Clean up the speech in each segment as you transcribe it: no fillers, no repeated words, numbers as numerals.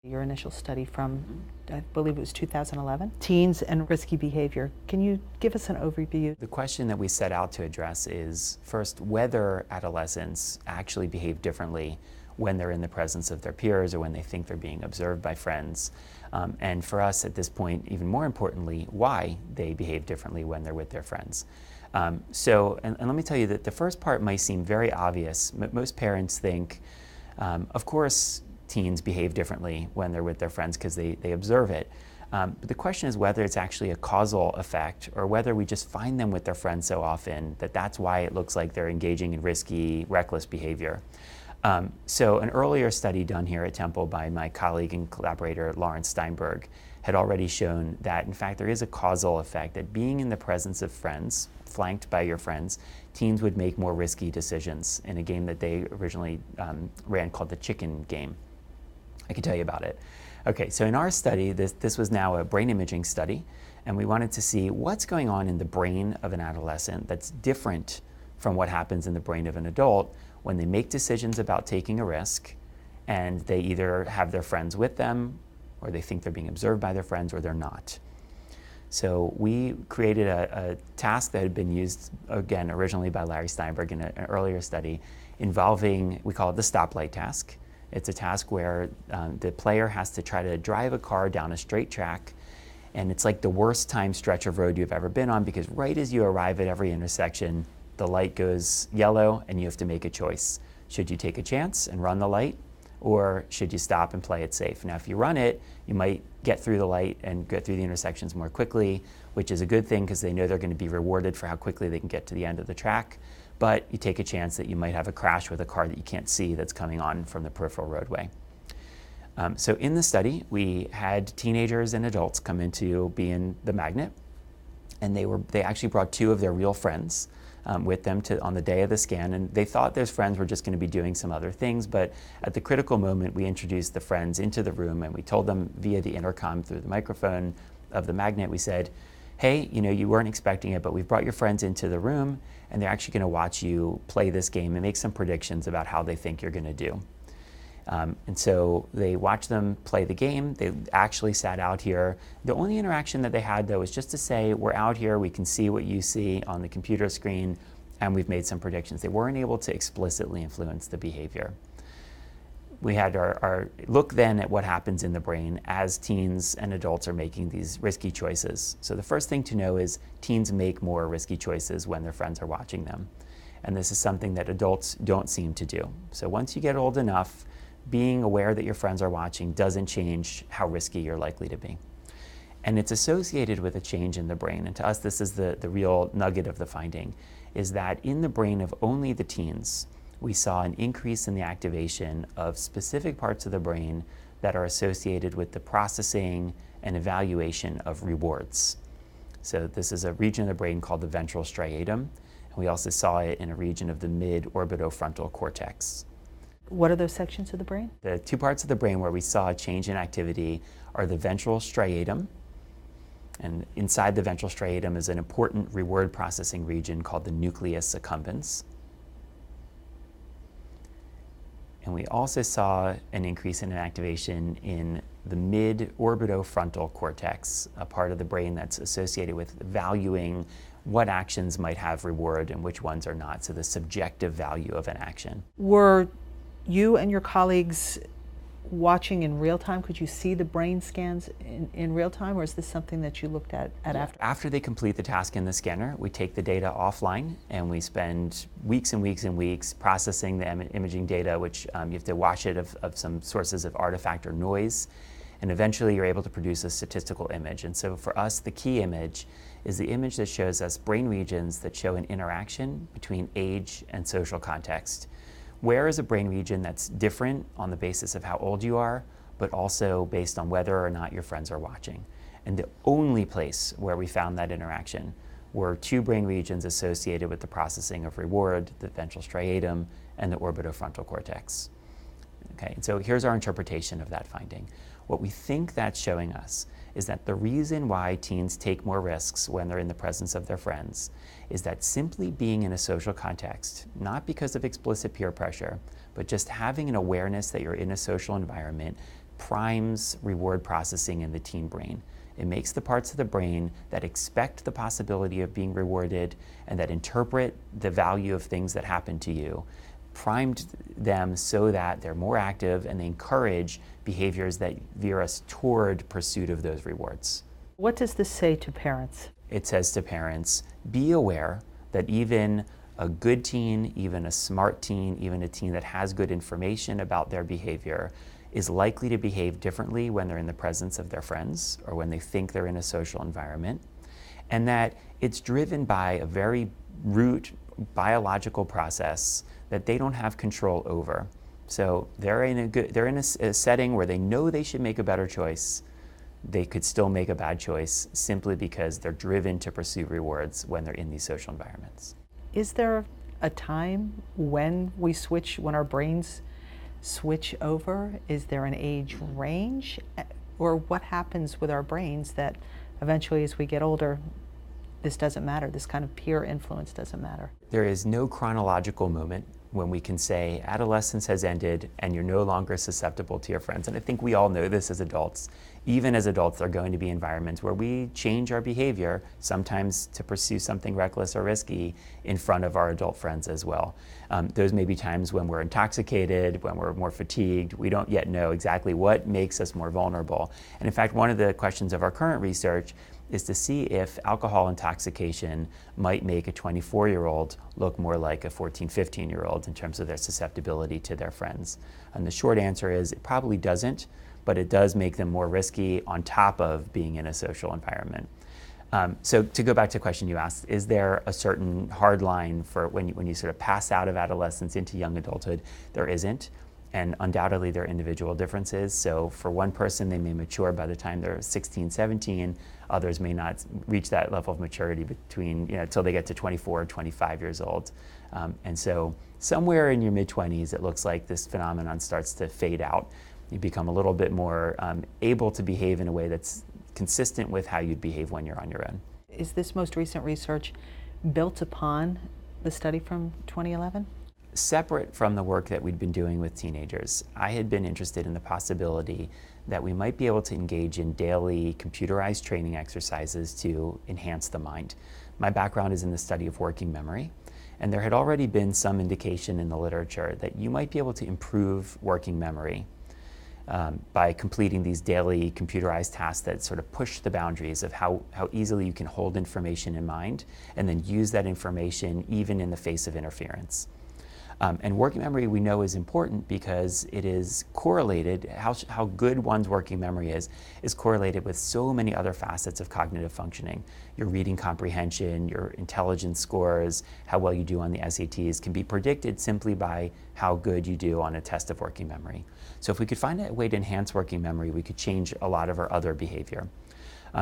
Your initial study from, I believe it was 2011, teens and risky behavior. Can you give us an overview? The question that we set out to address is, first, whether adolescents actually behave differently when they're in the presence of their peers or when they think they're being observed by friends. And for us at this point, even more importantly, why they behave differently when they're with their friends. And let me tell you that the first part might seem very obvious. Most parents think, of course, teens behave differently when they're with their friends because they observe it. But the question is whether it's actually a causal effect or whether we just find them with their friends so often that that's why it looks like they're engaging in risky, reckless behavior. So an earlier study done here at Temple by my colleague and collaborator Lawrence Steinberg had already shown that in fact there is a causal effect, that being in the presence of friends, flanked by your friends, teens would make more risky decisions in a game that they originally ran called the chicken game. I can tell you about it. Okay, so in our study, this was now a brain imaging study, and we wanted to see what's going on in the brain of an adolescent that's different from what happens in the brain of an adult when they make decisions about taking a risk, and they either have their friends with them, or they think they're being observed by their friends, or they're not. So we created a task that had been used, again, originally by Larry Steinberg in an earlier study involving, we call it the stoplight task. It's a task where the player has to try to drive a car down a straight track, and it's like the worst timed stretch of road you've ever been on because right as you arrive at every intersection, the light goes yellow and you have to make a choice. Should you take a chance and run the light, or should you stop and play it safe? Now, if you run it, you might get through the light and get through the intersections more quickly, which is a good thing because they know they're going to be rewarded for how quickly they can get to the end of the track. But you take a chance that you might have a crash with a car that you can't see that's coming on from the peripheral roadway. So in the study, we had teenagers and adults come in to be in the magnet, and they actually brought two of their real friends with them on the day of the scan, and they thought those friends were just going to be doing some other things, but at the critical moment, we introduced the friends into the room, and we told them via the intercom through the microphone of the magnet, we said, hey, you weren't expecting it, but we've brought your friends into the room, and they're actually going to watch you play this game and make some predictions about how they think you're going to do. And so they watched them play the game. They actually sat out here. The only interaction that they had, though, was just to say, we're out here, we can see what you see on the computer screen, and we've made some predictions. They weren't able to explicitly influence the behavior. We had our look then at what happens in the brain as teens and adults are making these risky choices. So the first thing to know is teens make more risky choices when their friends are watching them. And this is something that adults don't seem to do. So once you get old enough, being aware that your friends are watching doesn't change how risky you're likely to be. And it's associated with a change in the brain. And to us, this is the real nugget of the finding, is that in the brain of only the teens, we saw an increase in the activation of specific parts of the brain that are associated with the processing and evaluation of rewards. So this is a region of the brain called the ventral striatum, and we also saw it in a region of the mid-orbitofrontal cortex. What are those sections of the brain? The two parts of the brain where we saw a change in activity are the ventral striatum, and inside the ventral striatum is an important reward processing region called the nucleus accumbens. And we also saw an increase in activation in the mid-orbitofrontal cortex, a part of the brain that's associated with valuing what actions might have reward and which ones are not, so the subjective value of an action. Were you and your colleagues watching in real time? Could you see the brain scans in real time, or is this something that you looked at after? After they complete the task in the scanner, we take the data offline and we spend weeks and weeks and weeks processing the imaging data, which you have to wash it of some sources of artifact or noise, and eventually you're able to produce a statistical image. And so for us, the key image is the image that shows us brain regions that show an interaction between age and social context. Where is a brain region that's different on the basis of how old you are, but also based on whether or not your friends are watching? And the only place where we found that interaction were two brain regions associated with the processing of reward, the ventral striatum and the orbitofrontal cortex. Okay, and so here's our interpretation of that finding. What we think that's showing us is that the reason why teens take more risks when they're in the presence of their friends is that simply being in a social context, not because of explicit peer pressure, but just having an awareness that you're in a social environment, primes reward processing in the teen brain. It makes the parts of the brain that expect the possibility of being rewarded and that interpret the value of things that happen to you, primed them so that they're more active and they encourage behaviors that veer us toward pursuit of those rewards. What does this say to parents? It says to parents, be aware that even a good teen, even a smart teen, even a teen that has good information about their behavior is likely to behave differently when they're in the presence of their friends or when they think they're in a social environment, and that it's driven by a very root biological process that they don't have control over. So they're in a setting where they know they should make a better choice. They could still make a bad choice simply because they're driven to pursue rewards when they're in these social environments. Is there a time when when our brains switch over? Is there an age range? Or what happens with our brains that eventually as we get older, this doesn't matter, this kind of peer influence doesn't matter? There is no chronological moment when we can say adolescence has ended and you're no longer susceptible to your friends. And I think we all know this as adults. Even as adults, there are going to be environments where we change our behavior, sometimes to pursue something reckless or risky in front of our adult friends as well. Those may be times when we're intoxicated, when we're more fatigued. We don't yet know exactly what makes us more vulnerable. And in fact, one of the questions of our current research is to see if alcohol intoxication might make a 24-year-old look more like a 14, 15-year-old in terms of their susceptibility to their friends. And the short answer is it probably doesn't, but it does make them more risky on top of being in a social environment. So to go back to the question you asked, is there a certain hard line for when you sort of pass out of adolescence into young adulthood? There isn't. And undoubtedly there are individual differences. So for one person, they may mature by the time they're 16, 17. Others may not reach that level of maturity until they get to 24 or 25 years old. And so somewhere in your mid-20s, it looks like this phenomenon starts to fade out. You become a little bit more able to behave in a way that's consistent with how you'd behave when you're on your own. Is this most recent research built upon the study from 2011? Separate from the work that we'd been doing with teenagers, I had been interested in the possibility that we might be able to engage in daily computerized training exercises to enhance the mind. My background is in the study of working memory, and there had already been some indication in the literature that you might be able to improve working memory by completing these daily computerized tasks that sort of push the boundaries of how easily you can hold information in mind and then use that information even in the face of interference. And working memory we know is important because it is correlated, how good one's working memory is correlated with so many other facets of cognitive functioning. Your reading comprehension, your intelligence scores, how well you do on the SATs can be predicted simply by how good you do on a test of working memory. So if we could find a way to enhance working memory, we could change a lot of our other behavior.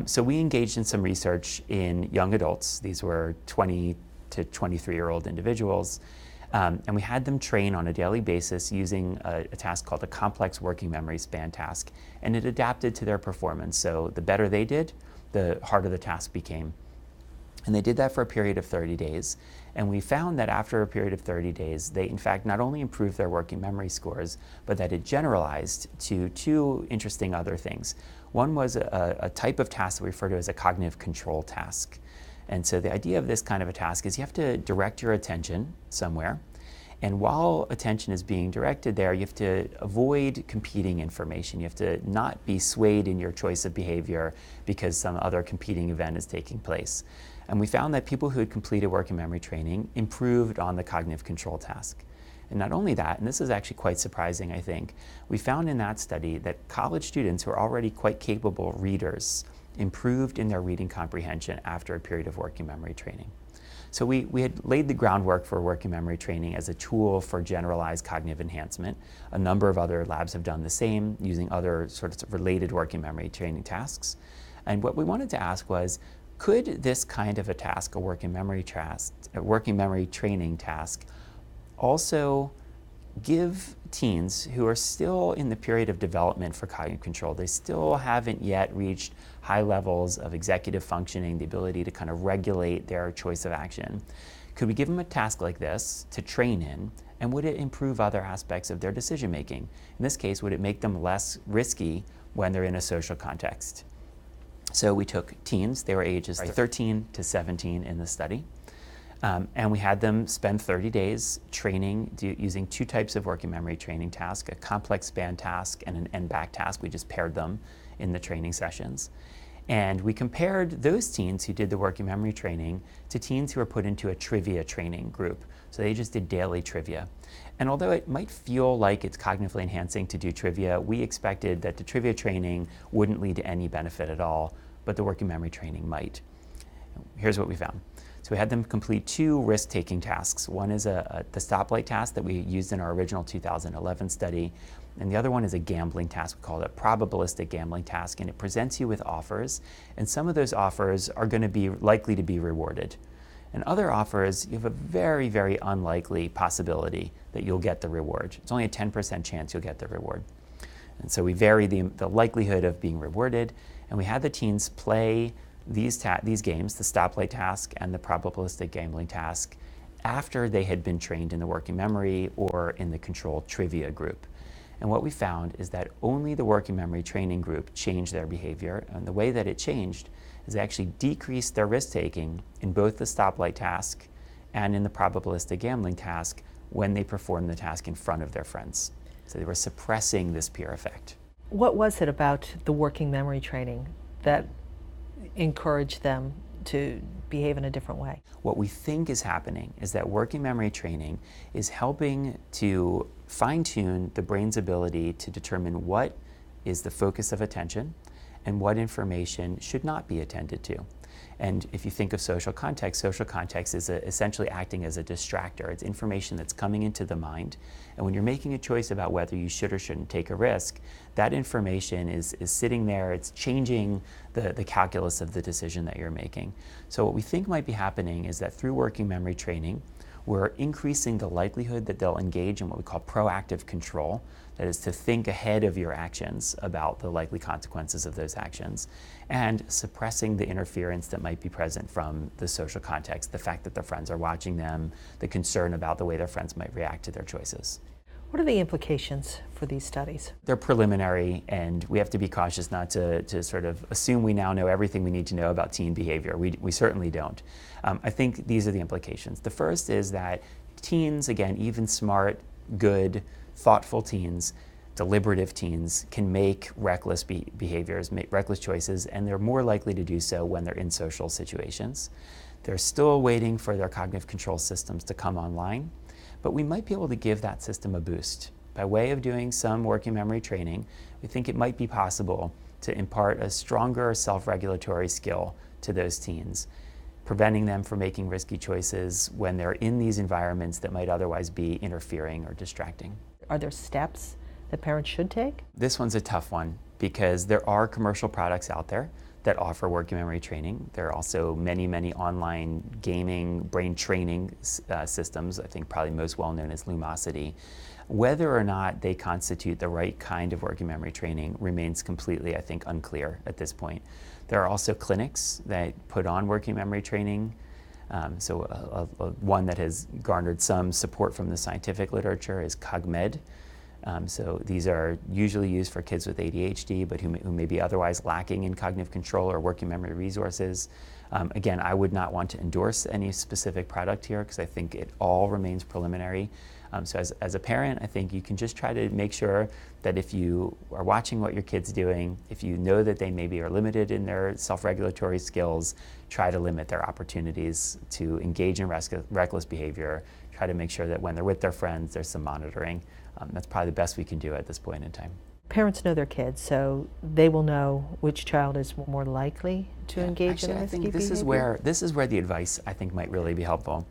So we engaged in some research in young adults. These were 20 to 23-year-old individuals. And we had them train on a daily basis using a task called a complex working memory span task. And it adapted to their performance. So the better they did, the harder the task became. And they did that for a period of 30 days. And we found that after a period of 30 days, they in fact not only improved their working memory scores, but that it generalized to two interesting other things. One was a type of task that we refer to as a cognitive control task. And so the idea of this kind of a task is you have to direct your attention somewhere. And while attention is being directed there, you have to avoid competing information. You have to not be swayed in your choice of behavior because some other competing event is taking place. And we found that people who had completed working memory training improved on the cognitive control task. And not only that, and this is actually quite surprising, I think, we found in that study that college students who are already quite capable readers improved in their reading comprehension after a period of working memory training. So we had laid the groundwork for working memory training as a tool for generalized cognitive enhancement. A number of other labs have done the same using other sorts of related working memory training tasks. And what we wanted to ask was, could this kind of a task, a working memory training task, also give teens who are still in the period of development for cognitive control, they still haven't yet reached high levels of executive functioning, the ability to kind of regulate their choice of action. Could we give them a task like this to train in, and would it improve other aspects of their decision making? In this case, would it make them less risky when they're in a social context? So we took teens, they were ages 13 to 17 in the study, and we had them spend 30 days training using two types of working memory training task, a complex span task and an end-back task. We just paired them in the training sessions. And we compared those teens who did the working memory training to teens who were put into a trivia training group. So they just did daily trivia. And although it might feel like it's cognitively enhancing to do trivia, we expected that the trivia training wouldn't lead to any benefit at all, but the working memory training might. Here's what we found. So we had them complete two risk-taking tasks. One is the stoplight task that we used in our original 2011 study, and the other one is a gambling task. We call it a probabilistic gambling task, and it presents you with offers, and some of those offers are going to be likely to be rewarded. And other offers, you have a very, very unlikely possibility that you'll get the reward. It's only a 10% chance you'll get the reward. And so we vary the likelihood of being rewarded, and we had the teens play these games, the stoplight task and the probabilistic gambling task, after they had been trained in the working memory or in the controlled trivia group. And what we found is that only the working memory training group changed their behavior, and the way that it changed is they actually decreased their risk-taking in both the stoplight task and in the probabilistic gambling task when they performed the task in front of their friends. So they were suppressing this peer effect. What was it about the working memory training that encouraged them to behave in a different way? What we think is happening is that working memory training is helping to fine-tune the brain's ability to determine what is the focus of attention and what information should not be attended to. And if you think of social context is essentially acting as a distractor. It's information that's coming into the mind. And when you're making a choice about whether you should or shouldn't take a risk, that information is sitting there. It's changing the calculus of the decision that you're making. So what we think might be happening is that through working memory training, we're increasing the likelihood that they'll engage in what we call proactive control. That is to think ahead of your actions about the likely consequences of those actions, and suppressing the interference that might be present from the social context, the fact that their friends are watching them, the concern about the way their friends might react to their choices. What are the implications for these studies? They're preliminary, and we have to be cautious not to sort of assume we now know everything we need to know about teen behavior. We certainly don't. I think these are the implications. The first is that teens, again, even smart, good, thoughtful teens, deliberative teens, can make reckless behaviors, make reckless choices, and they're more likely to do so when they're in social situations. They're still waiting for their cognitive control systems to come online, but we might be able to give that system a boost. By way of doing some working memory training, we think it might be possible to impart a stronger self-regulatory skill to those teens, preventing them from making risky choices when they're in these environments that might otherwise be interfering or distracting. Are there steps that parents should take? This one's a tough one because there are commercial products out there that offer working memory training. There are also many, many online gaming brain training systems. I think probably most well known is Lumosity. Whether or not they constitute the right kind of working memory training remains completely, I think, unclear at this point. There are also clinics that put on working memory training. One that has garnered some support from the scientific literature is CogMed. So these are usually used for kids with ADHD, but who may be otherwise lacking in cognitive control or working memory resources. Again, I would not want to endorse any specific product here because I think it all remains preliminary. So as a parent, I think you can just try to make sure that if you are watching what your kid's doing, if you know that they maybe are limited in their self-regulatory skills, try to limit their opportunities to engage in reckless behavior. Try to make sure that when they're with their friends, there's some monitoring. That's probably the best we can do at this point in time. Parents know their kids, so they will know which child is more likely to engage in risky I think behavior. this is where the advice I think might really be helpful.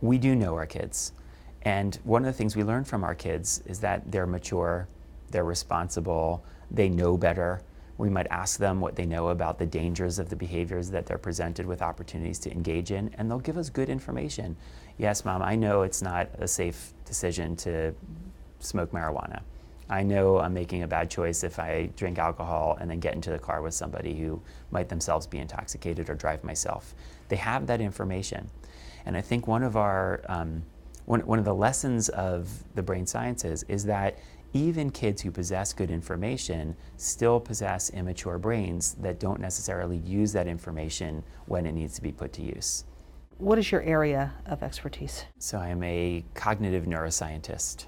We do know our kids, and one of the things we learn from our kids is that they're mature, they're responsible, they know better. We might ask them what they know about the dangers of the behaviors that they're presented with opportunities to engage in, and they'll give us good information. Yes, Mom, I know it's not a safe decision to smoke marijuana. I know I'm making a bad choice if I drink alcohol and then get into the car with somebody who might themselves be intoxicated or drive myself. They have that information. And I think one of the lessons of the brain sciences is that even kids who possess good information still possess immature brains that don't necessarily use that information when it needs to be put to use. What is your area of expertise? So I am a cognitive neuroscientist.